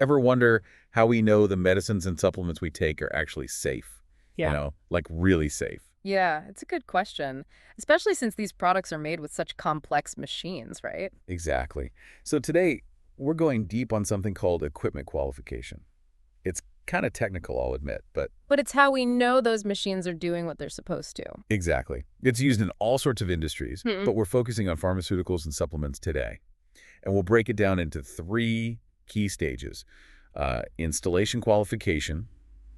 Ever wonder how we know the medicines and supplements we take are actually safe? Yeah. Like really safe. Yeah, it's a good question, especially since these products are made with such complex machines, right? Exactly. So today, we're going deep on something called equipment qualification. It's kind of technical, I'll admit, but But it's how we know those machines are doing what they're supposed to. exactly. It's used in all sorts of industries, Hmm. but we're focusing on pharmaceuticals and supplements today. And we'll break it down into three key stages. Installation qualification,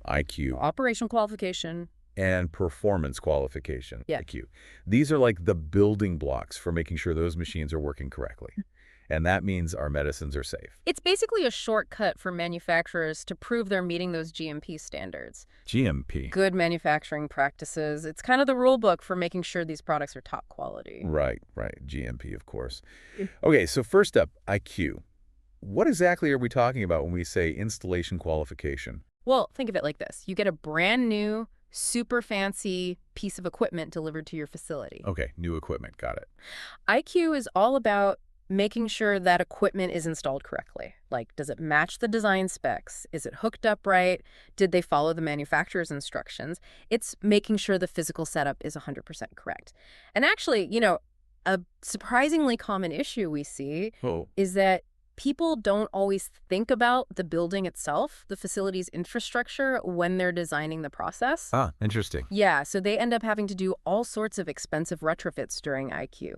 IQ, Operational qualification. and performance qualification, Yeah. IQ. These are like the building blocks for making sure those machines are working correctly. And that means our medicines are safe. It's basically a shortcut for manufacturers to prove they're meeting those GMP standards. GMP. Good manufacturing practices. It's kind of the rule book for making sure these products are top quality. Right, right. GMP, of course. Mm. Okay, so first up, IQ. What exactly are we talking about when we say installation qualification? Well, think of it like this. You get a brand new, super fancy piece of equipment delivered to your facility. Okay, new equipment. Got it. IQ is all about making sure that equipment is installed correctly. Like, does it match the design specs? Is it hooked up right? Did they follow the manufacturer's instructions? It's making sure the physical setup is 100% correct. And actually, a surprisingly common issue we see Oh, is that people don't always think about the building itself, the facility's infrastructure, when they're designing the process. interesting. Yeah, so they end up having to do all sorts of expensive retrofits during IQ.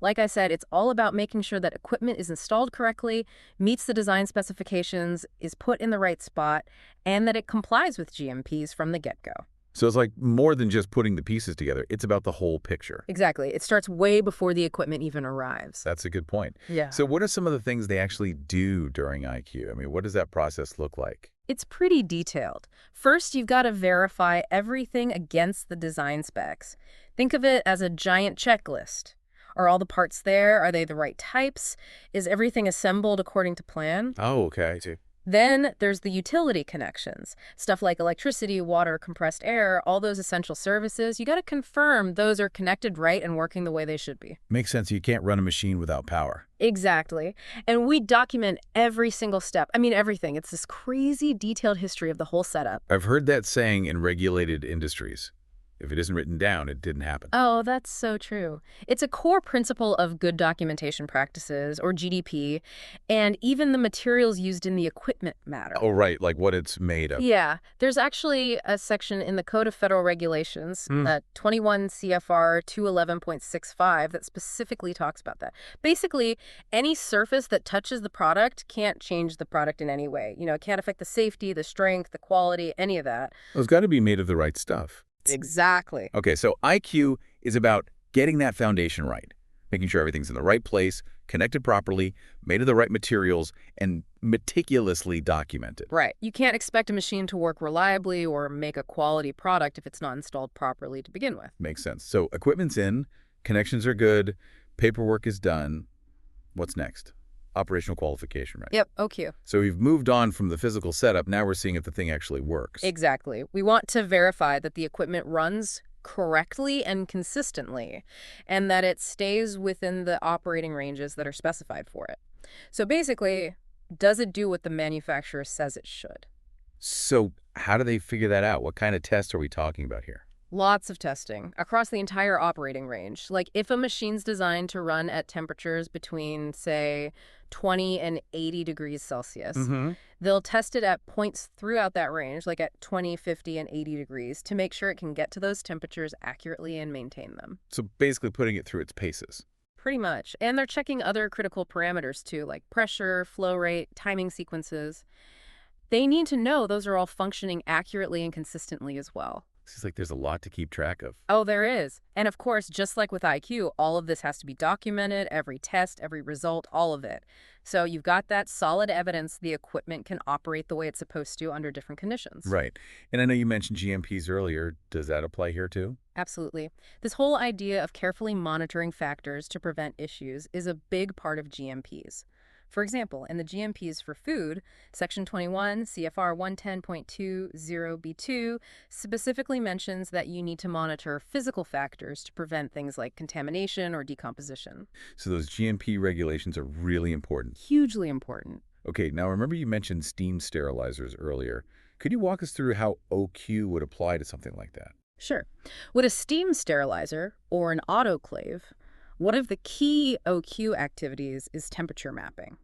Like I said, it's all about making sure that equipment is installed correctly, meets the design specifications, is put in the right spot, and that it complies with GMPs from the get-go. So it's like more than just putting the pieces together. It's about the whole picture. Exactly. It starts way before the equipment even arrives. That's a good point. Yeah. So what are some of the things they actually do during IQ? I mean, what does that process look like? It's pretty detailed. First, you've got to verify everything against the design specs. Think of it as a giant checklist. Are all the parts there? Are they the right types? Is everything assembled according to plan? Oh, okay. I see. Then there's the utility connections. Stuff like electricity, water, compressed air, all those essential services. You got to confirm those are connected right and working the way they should be. Makes sense. You can't run a machine without power. Exactly. And we document every single step. I mean, everything. It's this crazy detailed history of the whole setup. I've heard that saying in regulated industries. If it isn't written down, it didn't happen. Oh, that's so true. It's a core principle of good documentation practices, or GDP, and even the materials used in the equipment matter. Oh, right. Like what it's made of. Yeah, there's actually a section in the Code of Federal Regulations, 21 CFR 211.65, that specifically talks about that. Basically, any surface that touches the product can't change the product in any way. It can't affect the safety, the strength, the quality, any of that. Well, it's got to be made of the right stuff. Exactly. Okay, so IQ is about getting that foundation right, making sure everything's in the right place, connected properly, made of the right materials, and meticulously documented. Right. You can't expect a machine to work reliably or make a quality product if it's not installed properly to begin with. Makes sense. So equipment's in, connections are good, paperwork is done. What's next? Operational qualification, right? Yep, OQ. So we've moved on from the physical setup. Now we're seeing if the thing actually works. Exactly. We want to verify that the equipment runs correctly and consistently, and that it stays within the operating ranges that are specified for it. So basically, does it do what the manufacturer says it should? So how do they figure that out? What kind of tests are we talking about here? Lots of testing across the entire operating range. Like if a machine's designed to run at temperatures between, say, 20 and 80 degrees Celsius, they'll test it at points throughout that range, like at 20, 50, and 80 degrees, to make sure it can get to those temperatures accurately and maintain them. So basically putting it through its paces. Pretty much. And they're checking other critical parameters too, like pressure, flow rate, timing sequences. They need to know those are all functioning accurately and consistently as well. Seems like there's a lot to keep track of. Oh, there is. And of course, just like with IQ, all of this has to be documented, every test, every result, all of it. So you've got that solid evidence the equipment can operate the way it's supposed to under different conditions. Right. And I know you mentioned GMPs earlier. Does that apply here too? Absolutely. This whole idea of carefully monitoring factors to prevent issues is a big part of GMPs. For example, in the GMPs for food, Section 21 CFR 110.20b2 specifically mentions that you need to monitor physical factors to prevent things like contamination or decomposition. So those GMP regulations are really important. Hugely important. Okay, now remember you mentioned steam sterilizers earlier. Could you walk us through how OQ would apply to something like that? Sure. With a steam sterilizer or an autoclave, one of the key OQ activities is temperature mapping.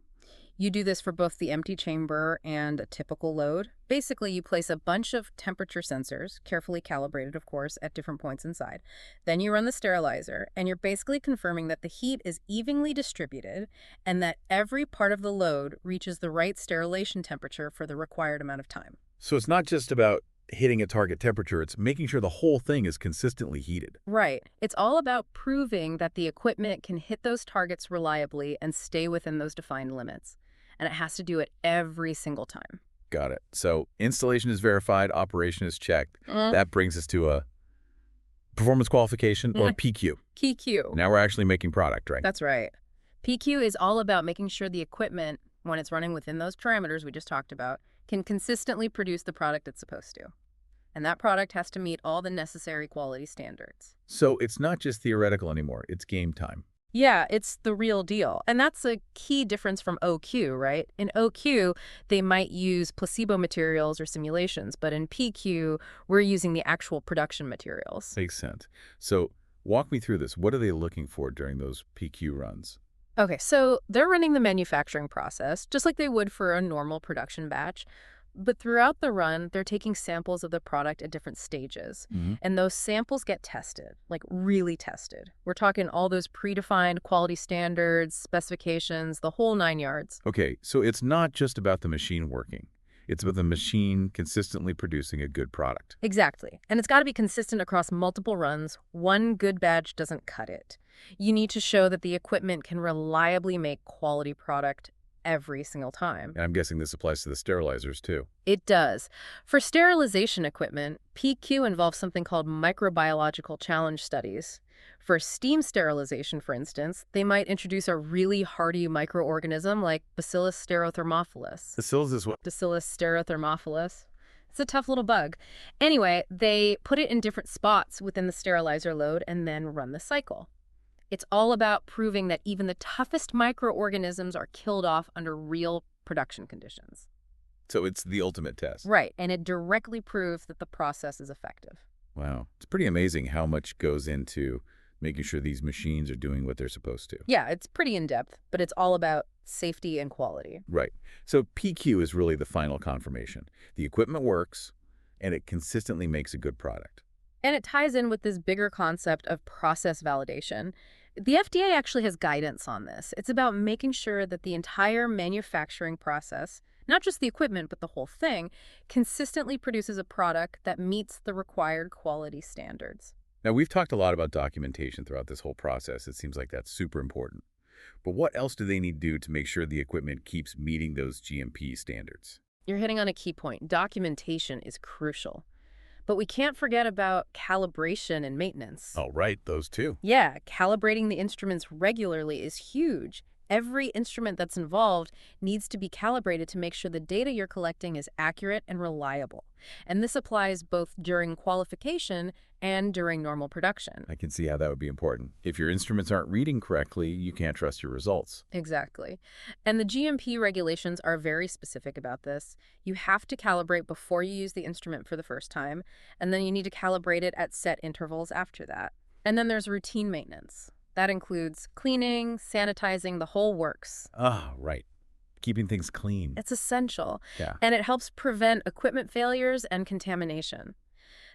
You do this for both the empty chamber and a typical load. Basically, you place a bunch of temperature sensors, carefully calibrated, of course, at different points inside. Then you run the sterilizer, and you're basically confirming that the heat is evenly distributed and that every part of the load reaches the right sterilization temperature for the required amount of time. So it's not just about hitting a target temperature, it's making sure the whole thing is consistently heated. Right. It's all about proving that the equipment can hit those targets reliably and stay within those defined limits. And it has to do it every single time. Got it. So installation is verified, operation is checked. That brings us to a performance qualification or PQ. PQ. Now we're actually making product, right? That's right. PQ is all about making sure the equipment, when it's running within those parameters we just talked about, can consistently produce the product it's supposed to. And that product has to meet all the necessary quality standards. So it's not just theoretical anymore, it's game time. Yeah, it's the real deal. And that's a key difference from OQ, right? In OQ, they might use placebo materials or simulations, but in PQ, we're using the actual production materials. Makes sense. So walk me through this. What are they looking for during those PQ runs? Okay, so they're running the manufacturing process, just like they would for a normal production batch. But throughout the run, they're taking samples of the product at different stages. And those samples get tested, like really tested. We're talking all those predefined quality standards, specifications, the whole 9 yards. Okay, so it's not just about the machine working. It's about the machine consistently producing a good product. Exactly. And it's got to be consistent across multiple runs. One good batch doesn't cut it. You need to show that the equipment can reliably make quality product every single time. And I'm guessing this applies to the sterilizers too. It does. For sterilization equipment, PQ involves something called microbiological challenge studies. For steam sterilization, for instance, they might introduce a really hardy microorganism like Bacillus stereothermophilus. Bacillus is what? Bacillus stereothermophilus. It's a tough little bug. Anyway, they put it in different spots within the sterilizer load and then run the cycle. It's all about proving that even the toughest microorganisms are killed off under real production conditions. So it's the ultimate test. Right, and it directly proves that the process is effective. Wow. It's pretty amazing how much goes into making sure these machines are doing what they're supposed to. Yeah, it's pretty in-depth, but it's all about safety and quality. Right. So PQ is really the final confirmation. The equipment works, and it consistently makes a good product. And it ties in with this bigger concept of process validation. The FDA actually has guidance on this. It's about making sure that the entire manufacturing process, not just the equipment, but the whole thing, consistently produces a product that meets the required quality standards. Now, we've talked a lot about documentation throughout this whole process. It seems like that's super important. But what else do they need to do to make sure the equipment keeps meeting those GMP standards? You're hitting on a key point. Documentation is crucial. But we can't forget about calibration and maintenance. Oh, right, those two. Yeah, calibrating the instruments regularly is huge. Every instrument that's involved needs to be calibrated to make sure the data you're collecting is accurate and reliable. And this applies both during qualification and during normal production. I can see how that would be important. If your instruments aren't reading correctly, you can't trust your results. Exactly. And the GMP regulations are very specific about this. You have to calibrate before you use the instrument for the first time, and then you need to calibrate it at set intervals after that. And then there's routine maintenance. That includes cleaning, sanitizing, the whole works. Ah, right. Keeping things clean. It's essential. Yeah. And it helps prevent equipment failures and contamination.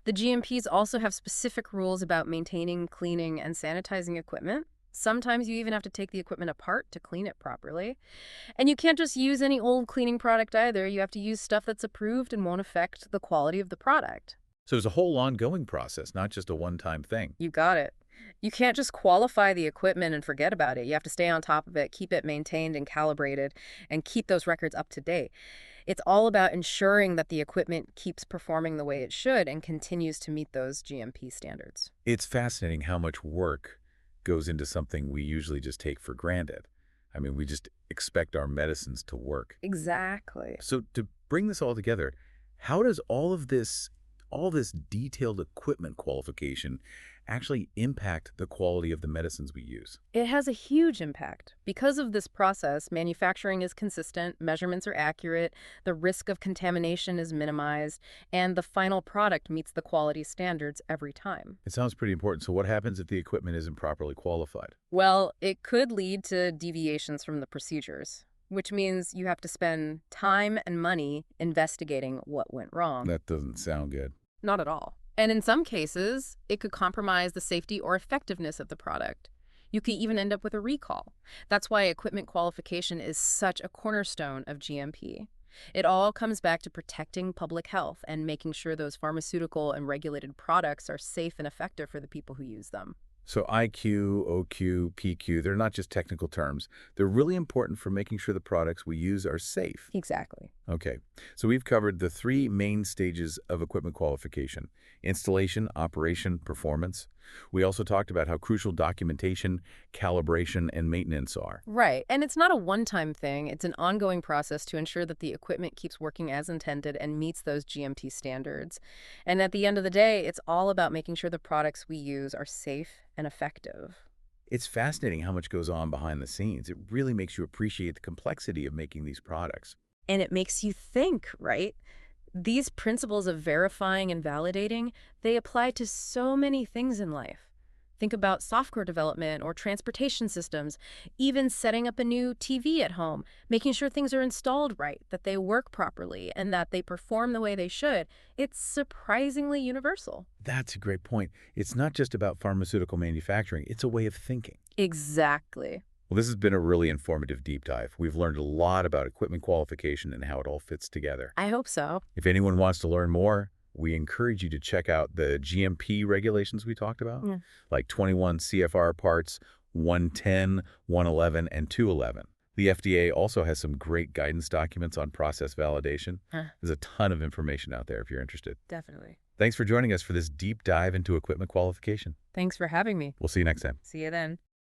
The GMPs also have specific rules about maintaining, cleaning, and sanitizing equipment. Sometimes you even have to take the equipment apart to clean it properly. And you can't just use any old cleaning product either. You have to use stuff that's approved and won't affect the quality of the product. So it's a whole ongoing process, not just a one-time thing. You got it. You can't just qualify the equipment and forget about it. You have to stay on top of it, keep it maintained and calibrated, and keep those records up to date. It's all about ensuring that the equipment keeps performing the way it should and continues to meet those GMP standards. It's fascinating how much work goes into something we usually just take for granted. I mean, we just expect our medicines to work. Exactly. So to bring this all together, how does all this detailed equipment qualification actually impact the quality of the medicines we use? It has a huge impact. Because of this process, manufacturing is consistent, measurements are accurate, the risk of contamination is minimized, and the final product meets the quality standards every time. It sounds pretty important. So what happens if the equipment isn't properly qualified? Well, it could lead to deviations from the procedures, which means you have to spend time and money investigating what went wrong. That doesn't sound good. Not at all. And in some cases, it could compromise the safety or effectiveness of the product. You could even end up with a recall. That's why equipment qualification is such a cornerstone of GMP. It all comes back to protecting public health and making sure those pharmaceutical and regulated products are safe and effective for the people who use them. So IQ, OQ, PQ, they're not just technical terms. They're really important for making sure the products we use are safe. Exactly. Okay, so we've covered the three main stages of equipment qualification: installation, operation, performance. We also talked about how crucial documentation, calibration, and maintenance are. Right. And it's not a one-time thing. It's an ongoing process to ensure that the equipment keeps working as intended and meets those GMP standards. And at the end of the day, it's all about making sure the products we use are safe and effective. It's fascinating how much goes on behind the scenes. It really makes you appreciate the complexity of making these products. And it makes you think, right? These principles of verifying and validating, they apply to so many things in life. Think about software development or transportation systems, even setting up a new TV at home, making sure things are installed right, that they work properly, and that they perform the way they should. It's surprisingly universal. That's a great point. It's not just about pharmaceutical manufacturing. It's a way of thinking. Exactly. Well, this has been a really informative deep dive. We've learned a lot about equipment qualification and how it all fits together. I hope so. If anyone wants to learn more, we encourage you to check out the GMP regulations we talked about, Yeah. like 21 CFR parts 110, 111, and 211. The FDA also has some great guidance documents on process validation. There's a ton of information out there if you're interested. Definitely. Thanks for joining us for this deep dive into equipment qualification. Thanks for having me. We'll see you next time. See you then.